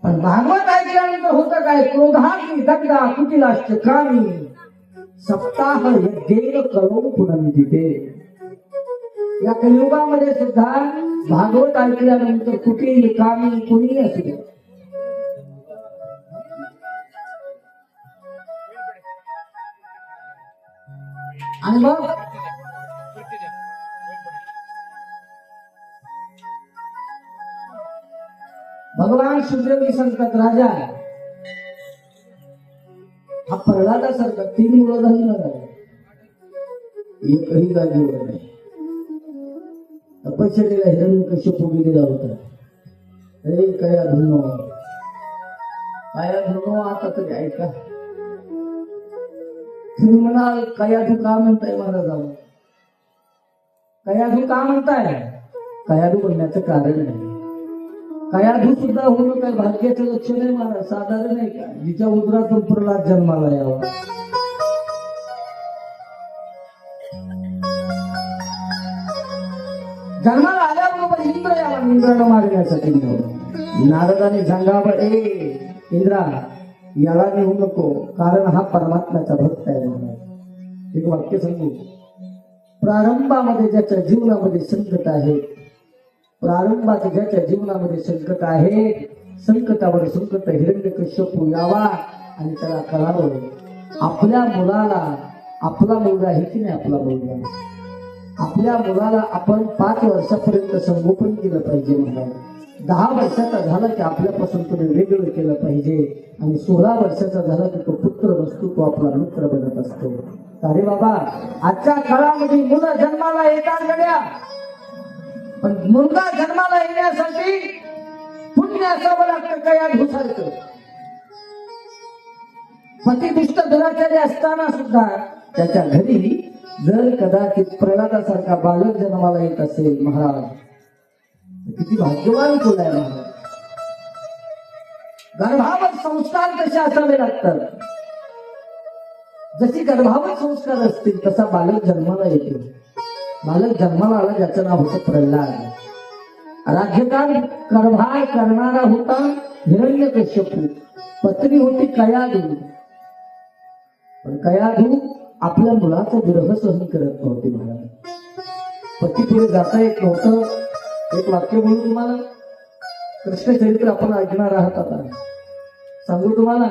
पण भागवत ऐकल्यानंतर होतं काय? क्रोधाग्नी दग्धा कुटिलाश्च कामी सप्ताह यज्ञेन कलौ पुनंदिते. या कलियुगामध्ये सुद्धा भागवत ऐकल्यानंतर कुटिल कामी कुणी असू द्या, आणि मग भगवान सुखदेव सांगतात, राजा हा प्रल्हादासारखा 3 मुलं झाली ना, एकही गाजीवर नाही. तपश्चर्येला हिरण्यकश्यपू गेलेला होता. अरे कया धुनो आता तरी ऐका. तुम्ही म्हणाल कयाधू का म्हणताय महाराजांना? कयाधू का म्हणताय? कयाधू म्हणण्याचं कारण नाही. कयाधू सुद्धा होणं काय भाग्याचं लक्षण आहे महाराज? साधारण नाही का? जिच्या उदरातून प्रल्हाद जन्माला यावा. जन्माला आल्याबरोबर इंद्र यावा, इंद्रानं मारण्यासाठी. नारदाने सांगावं, ए इंद्रा याला नेऊ नको, कारण हा परमात्म्याचा भक्त आहे. म्हणून एक वाक्य सांगू. प्रारंभामध्ये ज्याच्या जीवनामध्ये संकट आहे, प्रारंभात ज्याच्या जीवनामध्ये संकट आहे, संकटावर संकट हिरण्यकश्यपू यावा आणि त्याला कळावं आपल्या मुलाला, आपला मुलगा आहे की नाही आपला मुलगा, आपल्या मुलाला आपण 5 वर्षापर्यंत संगोपन केलं पाहिजे. म्हणून 10 वर्षाचा झाला की आपल्यापासून तुम्ही वेगळं केलं पाहिजे, आणि 16 वर्षाचा झाला की तो पुत्र नसतो, तो आपला मित्र बनत असतो. अरे बाबा, आजच्या काळामध्ये मुलं जन्माला येतात गड्या, पण मुलगा जन्माला येण्यासाठी पुण्य असावं लागतं. कया घुसायचं. पतिदुष्ट दुराचारी असताना सुद्धा त्याच्या घरी जर कदाचित प्रल्हादासारखा बालक जन्माला येत असेल, महाराज किती भाग्यवान तुला आहे महाराज. गर्भावर संस्कार कसे असावे लागतात? जशी गर्भावर संस्कार असतील तसा बालक जन्माला येतो. बालक जन्माला आला ज्याचं नाव होतं प्रल्हाद. राज्यकाल कारभार करणारा होता हिरण्यकश्यपू, पत्नी होती कयाधू. पण कयाधू आपल्या मुलाचा विरह सहन करत नव्हती. महाराज पती पुढे जाता येत नव्हतं. एक वाक्य बोलू तुम्हाला, कृष्ण चरित्र आपण ऐकणार आहात. आता सांगू तुम्हाला,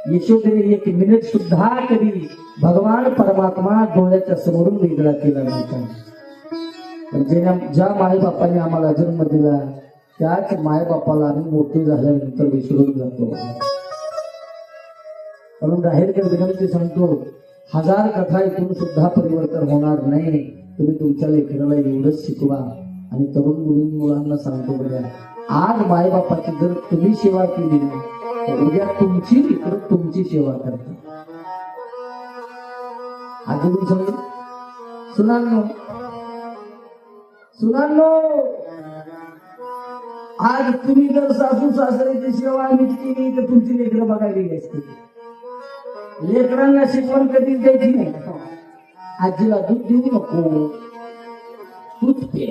यशोदेने 1 मिनिट सुद्धा कधी भगवान परमात्मा डोळ्याच्या समोरून वेगळा केला नव्हता. पण ज्या मायबापाने आम्हाला जन्म दिला त्याच मायबापाला आम्ही मोठे झाल्यानंतर विसरून जातो. म्हणून राहेरकर विनंती सांगतो, 1000 कथा ऐकून सुद्धा परिवर्तन होणार नाही. तुम्ही तुमच्या लेकराला एवढंच शिकवा. आणि तरुण मुलांना सांगतो बघा, आज मायबापाची जर तुम्ही सेवा केली तर उद्या तुमची लेकरं तुमची सेवा करतात. आधी सांगू, सुनांनो आज तुम्ही जर सासू सासऱ्याची सेवा नीट केली तर तुमची लेकरं बघायला गेली असते. लेकरांना शिकवण कधीच द्यायची नाही. आजीला दूध देऊ नको, दूध पे.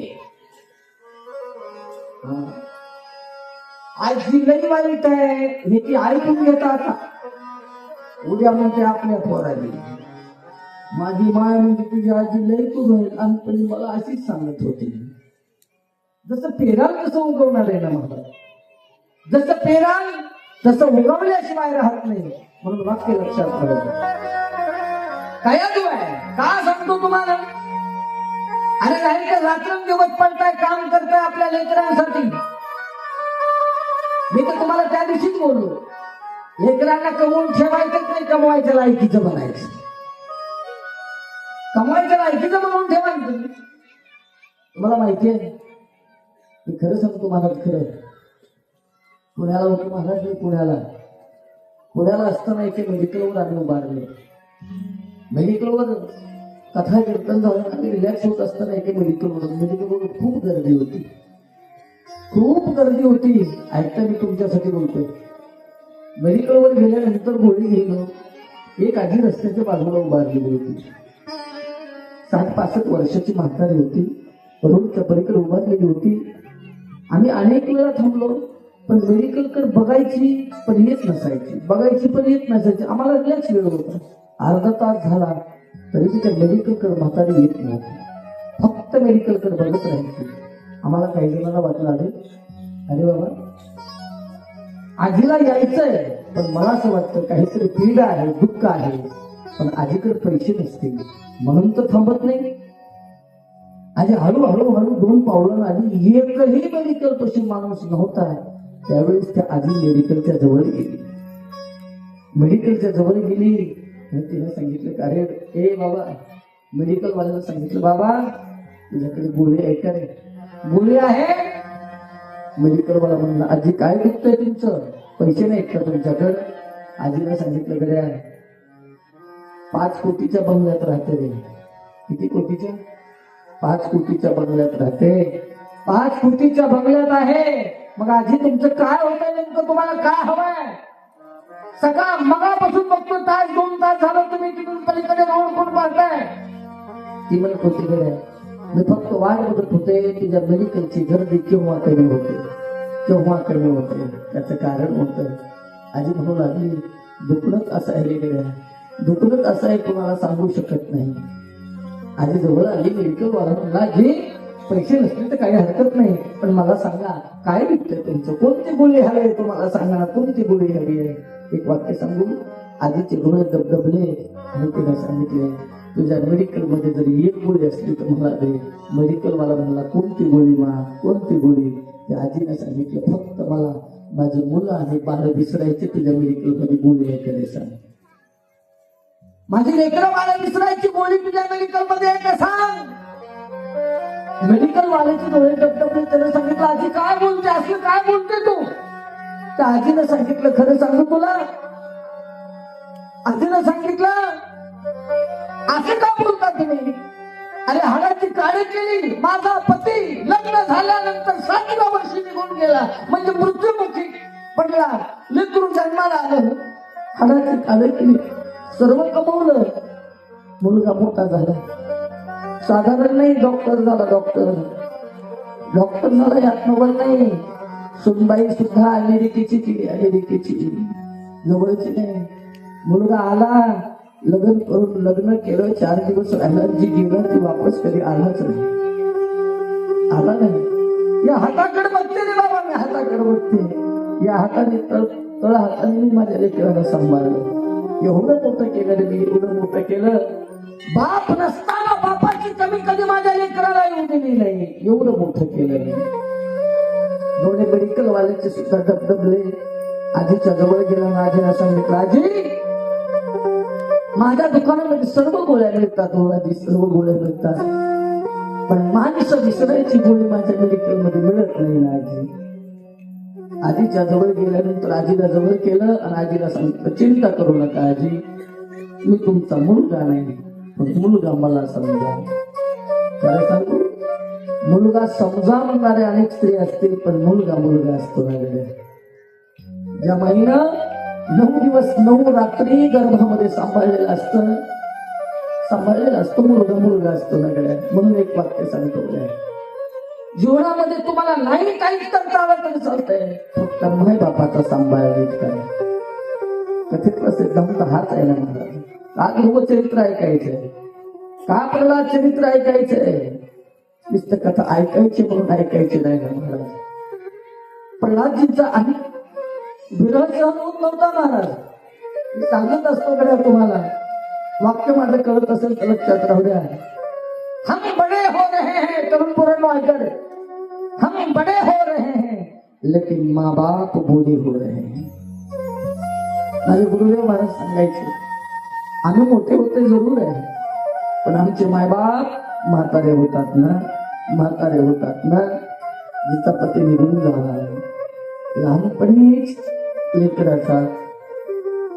आजी लई वाईट आहे हे ती ऐकून घेता. आता उद्या म्हणते आपल्या पोराली, माझी माय म्हणजे तुझी आजी लई तू होईल. आणि मला अशीच सांगत होती, जसं पेराल तसं उगवणार आहे ना मला, जसं पेराल तसं उगवल्याशिवाय राहत नाही. म्हणून वाक्य लक्षात ठेवायचं. कयाधू आहे का सांगतो तुम्हाला? अरे नाही तर रात्रंदिवस पडताय, काम करताय आपल्या लेकरांसाठी. मी तर तुम्हाला त्या दिवशीच बोललो, लेकरांना कमवून ठेवायचंच नाही, कमवायच्या लायकीचं बनायचं. कमवायच्या लायकीचं बनवून ठेवायचं. तुम्हाला माहिती आहे, मी खरं सांगतो महाराज, खरं पुण्याला होतो महाराज. मी पुण्याला असताना एके मेडिकलवर आम्ही उभारले. मेडिकलवर कथा कीर्तन झालं, आम्ही रिलॅक्स होत असताना एके मेडिकलवर खूप गर्दी होती. ऐकता मी तुमच्यासाठी बोलतोय. मेडिकलवर गेल्यानंतर गोळी घेऊन एक आजी रस्त्याच्या बाजूला उभारलेली होती. 60-65 वर्षाची म्हातारी होती, रोडच्या पलीकडे उभारलेली होती. आम्ही अनेक वेळा थांबलो, पण मेडिकलकडे बघायची पण येत नसायची, बघायची पण येत नसायची. आम्हाला लयच वेळ होता, अर्धा तास झाला तरी ती त्या मेडिकलकडे म्हातारी येत नव्हती, फक्त मेडिकलकडे बघत राहायची. आम्हाला काही जणांना वाटलं अरे बाबा आजीला यायचंय, पण मला असं वाटतं काहीतरी पीडा आहे, दुःख आहे, पण आजीकडे पैसे नसतील म्हणून तर थांबत नाही. आजी हळूहळू 2 पावलं आली, एकही मेडिकल पाशी माणूस नव्हता. त्यावेळेस त्या आजी मेडिकलच्या जवळ गेली. मेडिकलच्या जवळ गेली आणि तिने सांगितलं, अरे ए बाबा, मेडिकल वाल्याला सांगितलं, बाबा तुझ्याकडे गोळी आहे का रे? गोळी आहे. मेडिकल वाला म्हणला, आजी काय दुखतंय तुमचं, पैसे नाहीत का तुमच्याकडे? आजीला सांगितलं, गड्या 5 कोटीच्या बंगल्यात राहते रे. किती कोटीच्या? 5 कोटीच्या बंगल्यात राहते. 5 कोटीच्या बंगल्यात आहे. मग आजी तुमचं काय होतंय नेमकं, तुम्हाला काय हवंय? सकाळ मगापासून बघतो, तास 2 तास झालं तुम्ही तिथून पलीकडे राहून कोण पाहताय? ती म्हणत होती, गड्या मी फक्त वाट बघत होते तुझ्या मेडिकलची गर्दी केव्हा कमी होते, केव्हा कमी होते. त्याचं कारण होतं, आजी म्हणू लागली, दुखणंच असं आहे रे गड्या, दुखणंच असं आहे, कोणाला सांगू शकत नाही. आजी जवळ आली, मेडिकल वाला म्हणला, जी पैसे नसले तर काही हरकत नाही, पण मला सांगा काय दुखतंय तुमचं, कोणती गोळी हवी आहे, तुम्हाला सांगा कोणती गोळी हवी आहे. एक वाक्य सांगू, आजीचे डोळे दबदबले आणि तिने सांगितले, तुझ्या मेडिकल मध्ये जरी एक गोळी असली तर मला दे. मेडिकल वाला म्हणला, कोणती गोळी मा, कोणती गोळी? त्या आजीने सांगितलं, फक्त मला माझी मुलं आणि बाळ विसरायचे, तुझ्या मेडिकल मध्ये गोळी आहे का सांग. माझी लेकरं बाळ विसरायची गोळी तुझ्या मेडिकल मध्ये आहे का सांग. मेडिकल वाल्याचे डोळे दबदबले. त्याने सांगितलं, आजी काय बोलते, असलं काय बोलते तू? त्या आजीनं सांगितलं, खरं सांगू तुला? आजीनं सांगितलं, असं का बोलता तुम्ही? अरे हाडाची काळी केली, माझा पती लग्न झाल्यानंतर 7व्या वर्षी निघून गेला, म्हणजे मृत्युमुखी पडला, लेकरू जन्माला आलं, हाडाची काळी केली, सर्व कमवलं, मुलगा मोठा झाला, साधारण नाही, डॉक्टर झाला. डॉक्टर झाला यात नवल नाही. सुनबाई सुद्धा अमेरिकेची केली, अमेरिकेची जवळची नाही. मुलगा आला, लग्न करून लग्न केलं, 4 दिवस राहिला, जी गेलं ती वापस कधी आलाच नाही, आला नाही. या हाताकडे बघते रे बाबा, मी हाताकडे बघते, या हाताने तळ हाताने मी माझ्या लेकराला सांभाळलं, एवढं मोठं केलं रे मी, एवढं मोठं केलं. बाप नसताना बापाची कमी कधी माझ्या लेकराला येऊ दिली नाही, एवढं मोठं केलं मी. दोन्ही मेडिकल वाल्याचे सुद्धा दबदबले. आजीच्या जवळ गेला, आजीला सांगितलं, आजी माझ्या दुकानामध्ये सर्व गोळ्या मिळतात, आजी सर्व गोळ्या मिळतात, पण माणसं विसरायची गोळी माझ्या मेडिकल मध्ये मिळत नाही ना आजी. आजीच्या जवळ गेल्यानंतर आजीला जवळ केलं आणि आजीला सांगितलं, चिंता करू नका आजी, मी तुमचा मुलगा नाही, पण मुलगा मला समजा. खरं सांगू, मुलगा समजा म्हणणारे अनेक स्त्री असतील, पण मुलगा असतो ना. ज्या महिनं 9 दिवस 9 रात्री गर्भामध्ये सांभाळलेला असतो मुलगा असतो ना गड्या. म्हणून एक वाक्य सांगतो, जीवनामध्ये तुम्हाला नाही काहीच करता आलं तरी चालतंय, फक्त माय बापाचा सांभाळ नीट करा. कथितला सिद्धांत हाच आहे ना महाराज. का ध्रुव चरित्र ऐकायचंय, का प्रल्हाद चरित्र ऐकायचंय, नुसतं कथा ऐकायची म्हणून ऐकायची नाही ना महाराज. प्रल्हादजींचा विरह सहन होत नव्हता महाराज. मी सांगत असतो गड्या तुम्हाला, वाक्य माझं कळत असेल तर लक्षात राहू द्या. हम बड़े हो रहे हैं, तरुण पुराणो ऐकर, हम बड़े हो रहे हैं लेकिन माँ बाप बूढ़े हो रहे हैं. माझे गुरुदेव महाराज सांगायचे, आम्ही मोठे होते जरूर आहे, पण आमचे मायबाप म्हातारे होतात ना. जिचा पती निघून झाला, लहानपणीच लेकराचा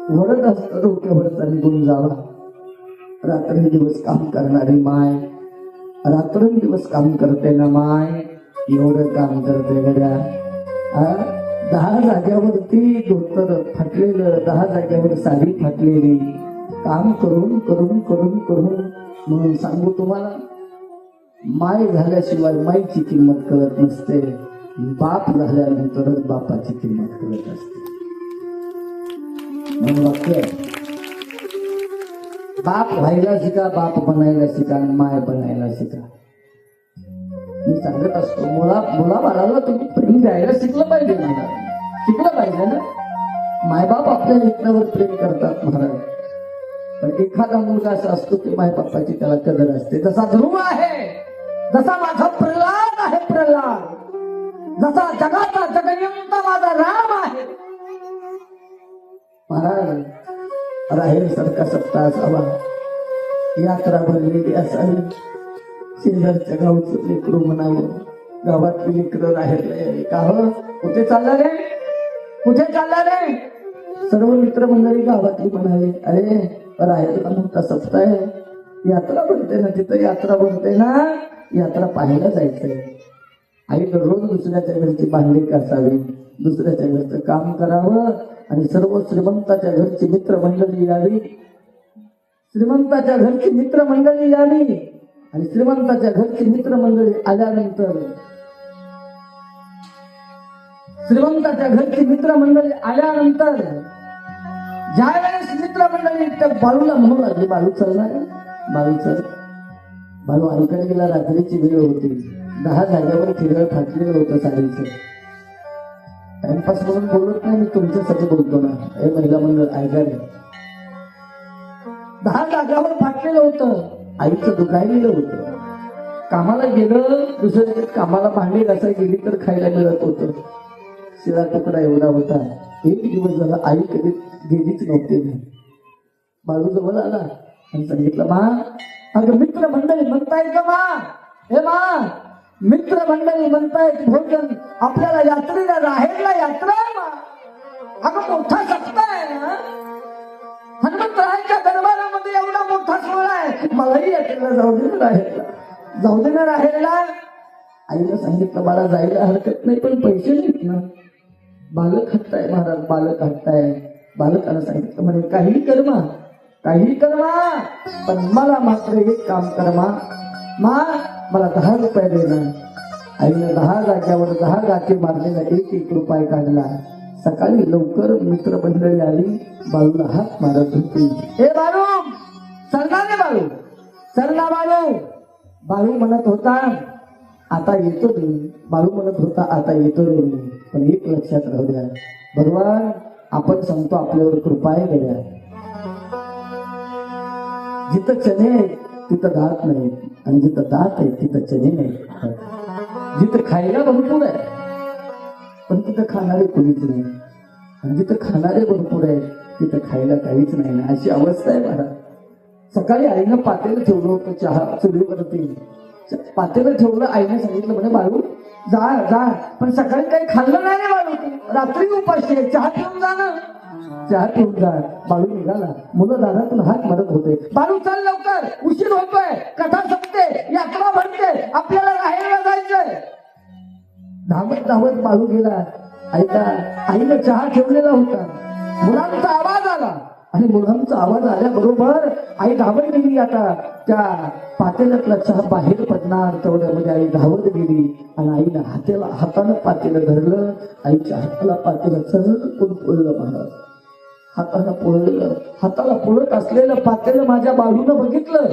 वरद असतं डोक्यावरचा निघून जावा. रात्रंदिवस काम करणारी माय, रात्रंदिवस काम करते ना माय, एवढं काम करते गड्या. 10 जाग्यावरती धोतर फाटलेलं, 10 जाग्यावर साडी फाटलेली, काम करून करून करून करून. म्हणून सांगू तुम्हाला, माय झाल्याशिवाय माईची किंमत कळत नसते. बाप झाल्यानंतरच बापाची किंमत कळत असते. म्हणून वाक्य आहे, बाप व्हायला शिका, बाप बनायला शिका, माय बनायला शिका. मी सांगत असतो, मुलाबाळाला तुम्ही प्रेम द्यायला शिकलं पाहिजे महाराज, शिकलं पाहिजे ना. मायबाप आपल्या लेकरावर प्रेम करतात महाराज, पण एखादा मुलगा असा असतो की मायबापाची त्याला कदर असते. जसा ध्रुव आहे, जसा माझा प्रल्हाद आहे, प्रल्हाद जसा जगाचा जगनियंता माझा राम आहे. महाराज राहेर सारखा सत्ता असावा, यात्रा भरलेली असावी, शेजारच्या गावचं लेकरू म्हणावं, गावातली लेकरं राहेरला का हो, कुठे चालला रे, कुठे चालला रे. सर्व मित्र मंडळी गावातली म्हणावे, अरे राहेरला मोठा सप्ताह आहे, यात्रा भरते ना, तिथं यात्रा भरते ना, यात्रा पाहायला जायचंय. आई दररोज दुसऱ्याच्या घरची भांडी घासावी, दुसऱ्याच्या घरचं काम करावं, आणि सर्व श्रीमंताच्या घरची मित्रमंडळी यावी, श्रीमंताच्या घरची मित्रमंडळी यावी, आणि श्रीमंताच्या घरची मित्रमंडळी आल्यानंतर, श्रीमंताच्या घरची मित्रमंडळी आल्यानंतर ज्या वेळेस मित्रमंडळी त्या बाळूला म्हणू लागली, बाळू चालणार, बाळू चल. बाळू आईकडे गेला, रात्रीची वेळ होती, 10 जागेवर फिरळ फाटलेलं होतं साडीचं. टाइमपास म्हणून बोलत नाही, मी तुमच्यासाठी बोलतो ना. हे महिला मंडळ ऐका रे, 10 जागावर फाटलेलं होतं, आईचं दुखायलेलं होतं. कामाला गेलं, दुसऱ्या कामाला भांडी घासाय गेली तर खायला मिळत होतं. शिळा तुकडा एवढा होता. एक दिवस झाला आई कधी गेलीच नव्हती. बाळू जवळ आला आणि सांगितलं, मा अगं मित्र मंडळी म्हणताय का मा, हे मा मित्र मंडळी म्हणतायत भोजन आपल्याला यात्रेला राहेरला यात्रा आहे मा. अगं मोठा सप्ताह आहे ना, हनुमंतरायांच्या दरबारामध्ये एवढा मोठा सोहळा आहे, मलाही यात्रेला जाऊ दे ना, राहेरला जाऊ दे ना, राहेरला. आईला सांगितलं, मला जायला हरकत नाही, पण पैसे नाहीत ना. बालक हट्टाय महाराज, बालक हट्टाय. बालकाला सांगितलं, म्हणे काही कर्मा, काही कर्मा, पण मला मात्र एक काम कर्मा, मा मला 10 रुपये देणार. आईने 10 जाग्यावर 10 गाठी मारलेला 1 रुपये काढला. सकाळी लवकर मित्रमंडळी आली, बाळूला हात मारत होती. हे बाळू चलना रे, बाळू चलना बाळू. बाळू म्हणत होता, आता येतो रे. बाळू म्हणत होता, आता येतो रे. पण एक लक्षात राहू द्या, भगवान आपण सांगतो आपल्यावर कृपा आहे गड्या. जिथं चणे आहे तिथं दात नाही, आणि जिथं दात आहे तिथं चणे नाही. जिथं खायला भरपूर आहे पण तिथं खाणारे कोणीच नाही, आणि जिथं खाणारे भरपूर आहे तिथं खायला काहीच नाही ना, अशी अवस्था आहे महाराज. सकाळी आईनं पातेलं ठेवलं होतं चहा चुलीवरती, पातेलं ठेवलं. आईने सांगितलं, म्हणे बाळू जा जा, पण सकाळी काही खाल्लं नाही रे बाळू, रात्री उपाशी आहे, चहा ठेवून जा ना, चहा ठेवून जा. बाळू निघाला, मुलं दारातून हात मारत होते, बाळू चल लवकर, उशीर होतोय, कथा संपते, यात्रा भरते, आपल्याला राहायला जायचंय. धावत धावत बाळू गेला. आईनं चहा ठेवलेला होता. मुलांचा आवाज आला, आणि मुलांचा आवाज आल्याबरोबर आई धावत गेली. आता त्या पातेल्यातला चहा बाहेर पडणार तेवढ्यामध्ये आई धावत गेली, आणि आईनं हातानं पातेलं धरलं. आईच्या हाताला पातेलं चढ पोळलं महाराज, हाताला पोळलेलं, हाताला पोळत असलेलं पातेलं माझ्या बाळूनं बघितलं.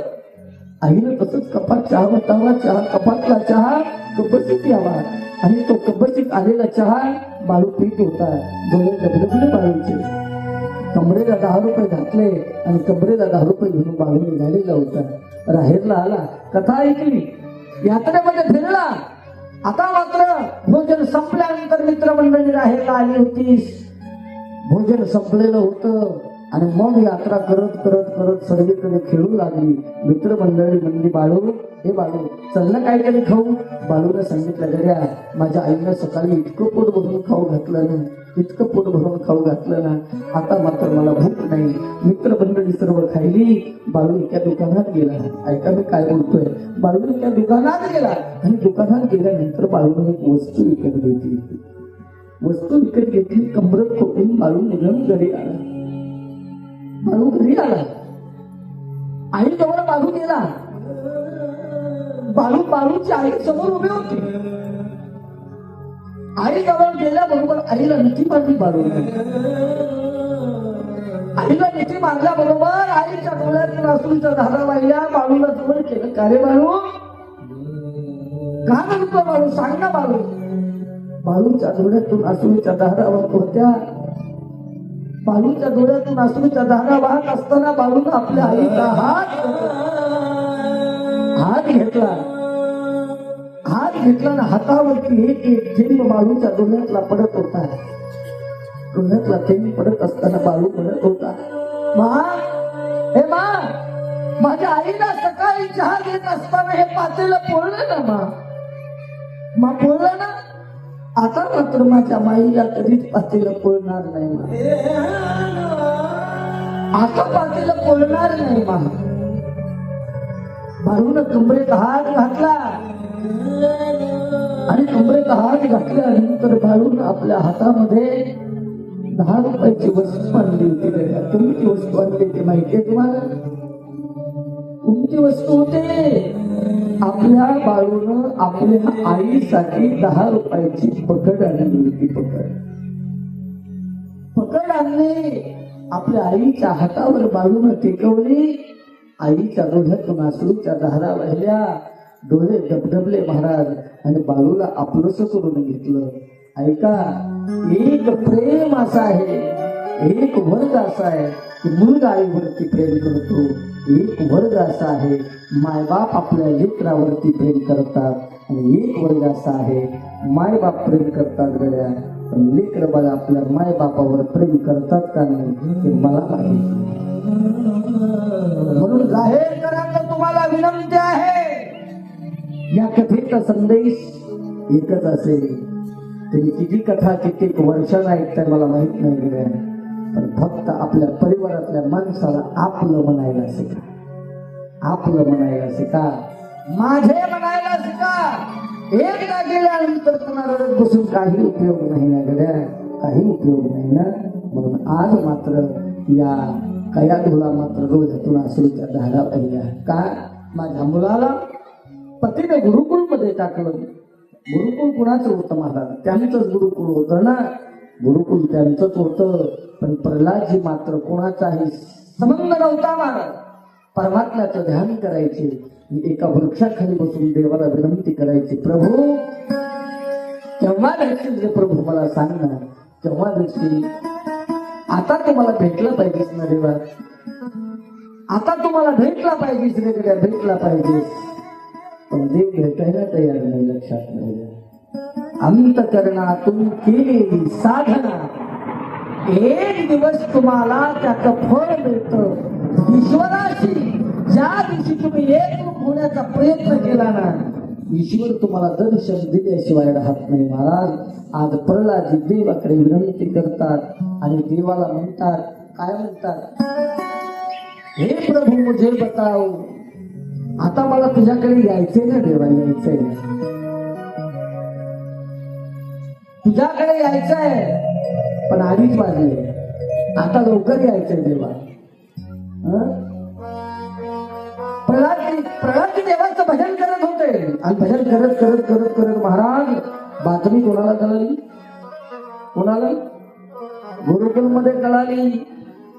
आईनं तसंच कपात चहा वतावा, चहा कपातला चहा कपचित यावा, आणि तो कपचित आलेला चहा बाळू पीत होता. डोळे डबडबले बाळूचे. कमरेला 10 रुपये घातले, आणि कमरेला 10 रुपये घेऊन बाळू निघालेला होता. राहेरला आला, कथा ऐकली, यात्रेमध्ये फिरला. आता मात्र भोजन संपल्यानंतर मित्रमंडळी राहेरला आली होती. भोजन संपलेलं होतं, आणि मग यात्रा करत करत करत सर्वीकडे खेळू लागली. मित्रमंडळी म्हणली, बाळू हे बाळू चल ना काहीतरी खाऊ. बाळूला सांगितलं, गड्या माझ्या आईनं सकाळी इतकं पोट भरून खाऊ घातलं ना, इतकं पोट भरून खाऊ घातलं ना, आता मात्र मला भूक नाही. मित्रमंडळी सर्व खायली. बाळू एका दुकानात गेला. ऐका मी काय बोलतोय. बाळू एका दुकानात गेला, आणि दुकानात गेल्यानंतर बाळूने एक वस्तू विकत घेतली. वस्तू विकत घेतली, कमरत खोकून बाळू निघून घरी आला. बाळू घरी आला, आई जवळ बाळू गेला. बाळूची आई समोर उभी होती. आई जवळ गेल्याबरोबर आईला मिठी मारली बाळू. आईला मिठी मारल्याबरोबर आईच्या डोळ्यातून अश्रूच्या धारा वाहिल्या. बाळूला जवळ केलं. का रे बाळू, का म्हणतो बाळू, सांग ना बाळू. बाळूच्या डोळ्यातून अश्रूच्या धारा वाहत होत्या. बाळूच्या डोळ्यातून अश्रूच्या धारा वाहत असताना बाळूला आपल्या आईचा हात घेतला. हात घेतला ना हातावरती एक एक थेंब बाळूच्या डोळ्यातला पडत होता. डोळ्यातला थेंब पडत असताना बाळू पडत होता. मा, हे मा, माझ्या आईला सकाळी चहा देत असताना हे पातेलं पोळलं ना मा. मा पोळलं ना. आता मात्र माझ्या माईला कधीच पातेलं पोळणार नाही मा. आता पातेलं पोळणार नाही मा. बाळूनं कमरेत हात घातला आणि कमरेत हात घातल्यानंतर बाळून आपल्या हातामध्ये 10 रुपयाची वस्तू आणली होती. कोणती वस्तू आणली होती माहितीये तुम्हाला? कोणती वस्तू होते? आपल्या बाळूनं आपल्या आईसाठी 10 रुपयाची पकड आणली होती. पकड आणली. आपल्या आईच्या हातावर बाळूनं टेकवली. आईच्या डोळ्यातून अश्रूच्या धारा वाहिल्या. डोळे डबडबले महाराज आणि बाळूला आपलंसं करून घेतलं. ऐका, एक प्रेम असा आहे, एक वर्ग असा आहे की मुलगा आईवरती प्रेम करतो. एक वर्ग असा आहे मायबाप आपल्या लेकरावरती प्रेम करतात. आणि एक वर्ग असा आहे मायबाप प्रेम करतात गड्या, पण लेकर बघा आपल्या मायबापावर प्रेम करतात का नाही हे मला माहिती. म्हणून जाहीर करायला तुम्हाला विनंती आहे, या कथेचा संदेश एकच असेल. तरी किती कथा कित्येक वर्षाला ऐकताय मला माहित नाही गेल्या, पण फक्त आपल्या परिवारातल्या माणसाला आपलं म्हणायला शिका. आपलं म्हणायला शिका, माझे म्हणायला शिका. एकदा गेल्यानंतर तुम्हाला रडत बसून काही उपयोग नाही ना गड्या, काही उपयोग नाही ना. म्हणून आज मात्र या कया तुला मात्र डोळ्यातून अश्रूच्या धारा पहिल्या. का? माझ्या मुलाला पतीने गुरुकुल मध्ये टाकलं. गुरुकुल कुणाचं होतं महाराज? त्यांचंच गुरुकुल होतं ना. गुरुकुल त्यांचंच होतं, पण प्रल्हादजी मात्र कोणाचाही संबंध नव्हता महाराज. परमात्म्याचं ध्यान करायचे. एका वृक्षाखाली बसून देवाला विनंती करायची, प्रभू केव्हा भेटशील रे प्रभू, मला सांग ना केव्हा भेटशील. आता तुम्हाला भेटलं पाहिजेस ना देवा, आता तुम्हाला भेटला पाहिजेस रे गड्या, भेटला पाहिजेस. पण देव भेटायला तयार नाही. लक्षात नाही. अंतकरणातून केलेली साधना एक दिवस तुम्हाला त्याचं फळ मिळतं. ईश्वराशी ज्या दिवशी तुम्ही एकरूप होण्याचा प्रयत्न केला ना, ईश्वर तुम्हाला दर्शन दिल्याशिवाय राहत नाही महाराज. आज प्रल्हादजी देवाकडे विनंती करतात आणि देवाला म्हणतात, काय म्हणतात? हे प्रभू मुझे बताओ, आता मला तुझ्याकडे यायचंय ना देवा, यायचंय तुझ्याकडे यायचंय, पण 2:30 वाजले, आता लवकर यायचंय देवा. प्रल्हादजी देवाचं भजन करत होते आणि भजन करत करत करत करत महाराज बातमी कोणाला कळाली? कोणाला? गुरुकुल मध्ये कळाली.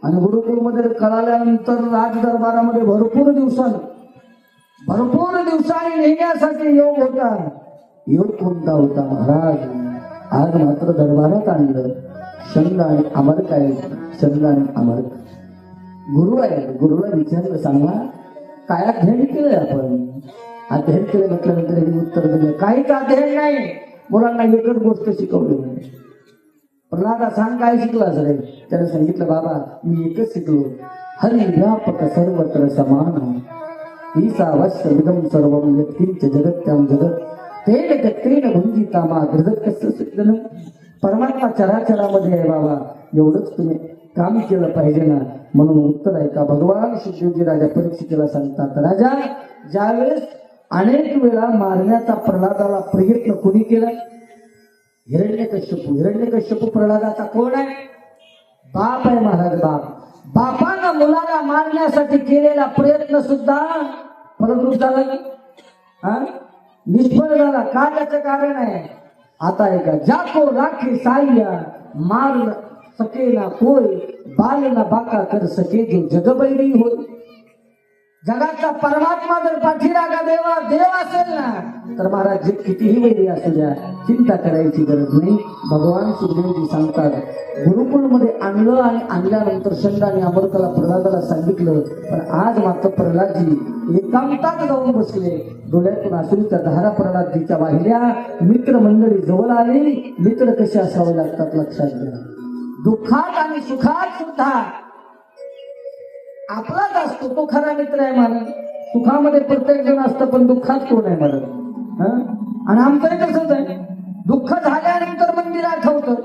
आणि गुरुकुल मध्ये कळाल्यानंतर राज दरबारामध्ये भरपूर दिवसांनी नेण्यासाठी योग होता. योग कोणता होता महाराज? आज मात्र दरबारात आणलं शंद आणि अमरक आहे. शंद आणि अमरक गुरु आहे. गुरुला विचारलं, सांगा काय अध्ययन केलंय आपण? अध्ययन केलं म्हटल्यानंतर यांनी उत्तर दिलं, काहीच अध्ययन नाही, मुलांना एकच गोष्ट शिकवली नाही. प्रल्हादा सांग काय शिकलास रे? त्याने सांगितलं, बाबा मी एकच शिकलो, हरि व्यापक सर्वत्र समान ईसावश्य विदम सर्वम यत्किंच जगत्याम जगत तेन गत्रेन भुंजिता मा हृदय कसं सिद्धन. परमात्मा चराचरामध्ये आहे बाबा, एवढंच तुम्ही काम केलं पाहिजे ना. म्हणून उत्तर आहे का भगवान शुद्धीजी राजा परीक्षितीला सांगतात, राजा ज्यावेळेस अनेक वेळा मारण्याचा प्रल्हादाला प्रयत्न कोणी केला? हिरण्यकश्यपू. हिरण्यकश्यपू प्रल्हादाचा कोण आहे? बाप आहे महाराज, बाप. बापानं मुलाला मारण्यासाठी केलेला प्रयत्न सुद्धा फलद्रूप झाला, निष्फळ झाला. का? त्याचं कारण आहे आता ऐका, जाको राखे साया मार न सके ना कोई, बाल ना बाका कर सके जो जगबैरी होय. जगाचा परमात्मा जर पाठीराखा देव असेल ना, तर महाराज जे कितीही वैरी असू द्या, चिंता करायची गरज नाही. भगवान सुखदेवजी सांगतात, गुरुकुलमध्ये आणलं आणि आणल्यानंतर शंडाने अमृताला प्रल्हादाला सांगितलं, पण आज मात्र प्रल्हादजी एकांतात जाऊन बसले. डोळ्यातून आसुरीच्या धारा प्रल्हादजीच्या वाहिल्या. मित्रमंडळी जवळ आली. मित्र कसे असावे लागतात लक्षात घ्या. दुःखात आणि सुखात सुद्धा आपलाच असतो तो खरा मित्र आहे मला. सुखामध्ये प्रत्येक जण असतं, पण दुःखात कोण आहे मला. आणि आमचंही तसंच आहे. दुःख झाल्यानंतर मंदिर आठवतं,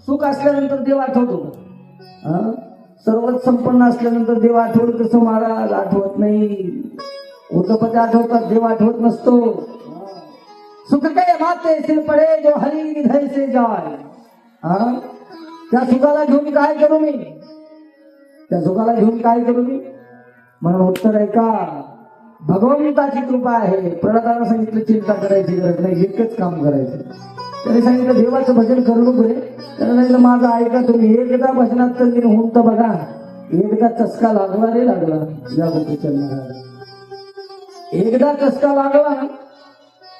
सुख असल्यानंतर देव आठवतो का? सर्वच संपन्न असल्यानंतर देव आठवत कसं महाराज? आठवत नाही. उत्तपती आठवतात, देव आठवत नसतो. सुख काय माते से पडे जो हरी निधय से जाय. त्या सुखाला घेऊन काय करू मी? त्या सुखाला घेऊन काय करू मी? म्हणून उत्तर आहे का, भगवंताची कृपा आहे. प्रल्हादानं सांगितलं चिंता करायची गरज नाही, एकच काम करायचं. त्याने सांगितलं देवाचं भजन करू नको रे. त्याने सांगितलं माझं ऐका तुम्ही, एकदा भजनात तर मी होऊन तर बघा. एकदा चस्का लागला रे लागला या गोपीचंद. एकदा चस्का लागला ना,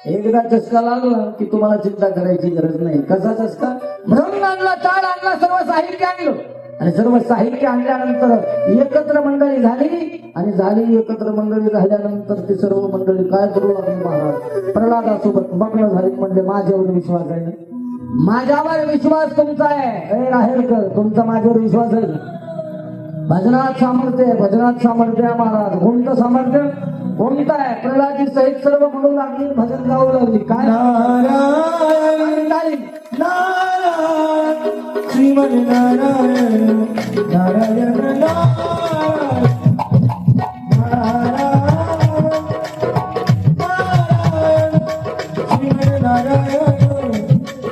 एकदा चस्का लागला की तुम्हाला चिंता करायची गरज नाही. कसा चस्का? भ्रम आणला, टाळ आणला, सर्व साहित्य आणलं. आणि सर्व साहित्य आणल्यानंतर एकत्र मंडळी झाली. आणि झाली एकत्र मंडळी झाल्यानंतर ते सर्व मंडळी काय करू लागली महाराज? प्रल्हादासोबत मग्न झाली. म्हणजे माझ्यावर विश्वास आहे, माझ्यावर विश्वास तुमचा आहे. राहेरकर, तुमचा माझ्यावर विश्वास आहे? भजनात सामर्थ्य आहे, भजनात सामर्थ्य आहे महाराज. कोणतं सामर्थ्य? कोणतं आहे? प्रल्हादजी सहित सर्व म्हणू लागली, भजन गाऊ लागली. काय? नारायण नारायण श्रीमन नारायण नारायण नारायण नारायण श्रीमन नारायण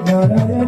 नारायण